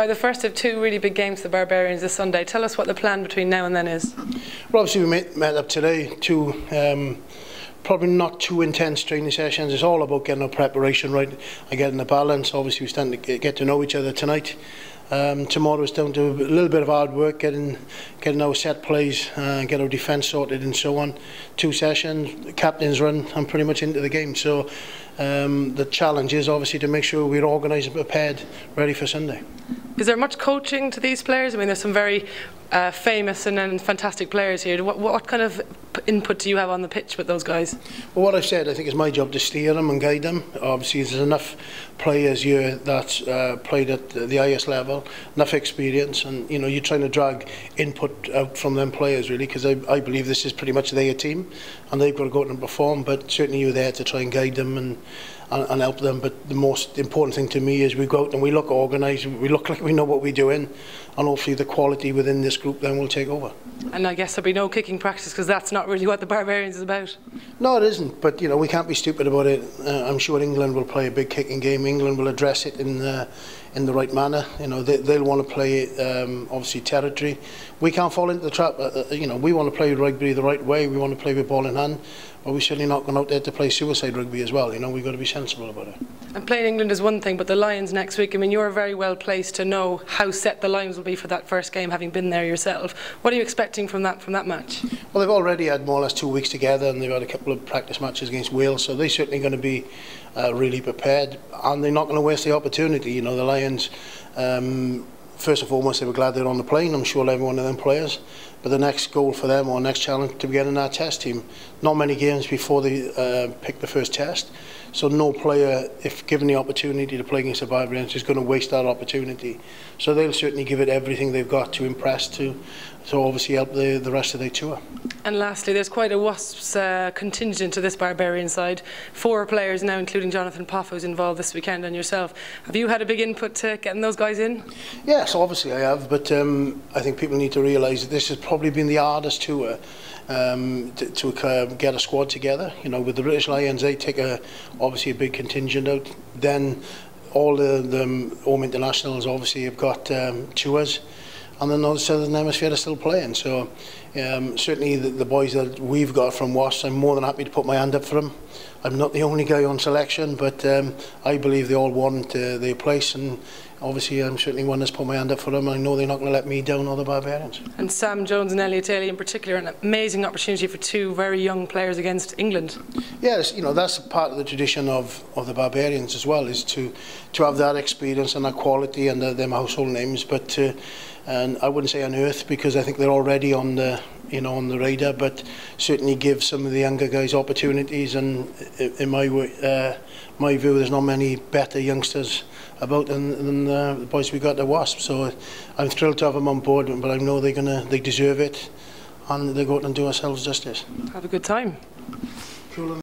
The first of two really big games for the Barbarians this Sunday. Tell us what the plan between now and then is. Well, obviously we met up today to probably not too intense training sessions. It's all about getting our preparation right and getting the balance. Obviously we're starting to get to know each other tonight. Tomorrow is down to a little bit of hard work, getting our set plays, get our defence sorted and so on. 2 sessions, the captain's run, I'm pretty much into the game. So the challenge is obviously to make sure we're organised and prepared, ready for Sunday. Is there much coaching to these players? I mean, there's some very famous and fantastic players here. What kind of input do you have on the pitch with those guys? Well, what I've said, I think it's my job to steer them and guide them. Obviously, there's enough players here that played at the highest level, enough experience, and you know, you're trying to drag input out from them players really, because I believe this is pretty much their team, and they've got to go out and perform. But certainly, you're there to try and guide them and help them. But the most important thing to me is we go out and we look organised, we look like we know what we're doing, and hopefully the quality within this group then will take over. And I guess there'll be no kicking practice, because that's not really what the Barbarians is about. No, it isn't, but you know, we can't be stupid about it. I'm sure England will play a big kicking game. England will address it in the right manner. You know, they'll want to play obviously territory. We can't fall into the trap. You know, we want to play rugby the right way. We want to play with ball in hand, but we're certainly not going out there to play suicide rugby as well. You know, we've got to be sensible about it. And playing England is one thing, but the Lions next week, I mean, you're very well placed to know how set the Lions will be for that first game, having been there yourself. What are you expecting from that match? Well, they've already had more or less 2 weeks together, and they've had a couple of practice matches against Wales, so they're certainly going to be really prepared, and they're not going to waste the opportunity. You know, the Lions, first and foremost, they were glad they're on the plane. I'm sure every one of them players. But the next goal for them, or next challenge, to get in our test team. Not many games before they pick the first test. So no player, if given the opportunity to play against the Barbarians, is going to waste that opportunity. So they'll certainly give it everything they've got to impress, to obviously help the rest of their tour. And lastly, there's quite a Wasps contingent to this Barbarian side. 4 players now, including Jonathan Poff, who's involved this weekend, and yourself. Have you had a big input to getting those guys in? Yes, obviously I have, but I think people need to realise that this has probably been the hardest tour to get a squad together. You know, with the British Lions, they take obviously a big contingent out. Then all the home internationals obviously have got tours, and then the Southern Hemisphere are still playing. So certainly the boys that we've got from Wasps, I'm more than happy to put my hand up for them. I'm not the only guy on selection, but I believe they all want their place, and obviously I'm certainly one that's put my hand up for them. I know they're not going to let me down or the Barbarians. And Sam Jones and Elliot Daly in particular, an amazing opportunity for 2 very young players against England. Yes, you know, that's part of the tradition of the Barbarians as well, is to have that experience and that quality and them household names, but and I wouldn't say unearth, because I think they're already on the radar, but certainly give some of the younger guys opportunities. And in my view, there's not many better youngsters about than the boys we got at Wasps. So I'm thrilled to have them on board, but I know they deserve it, and they're going to do ourselves justice. Have a good time. Cool.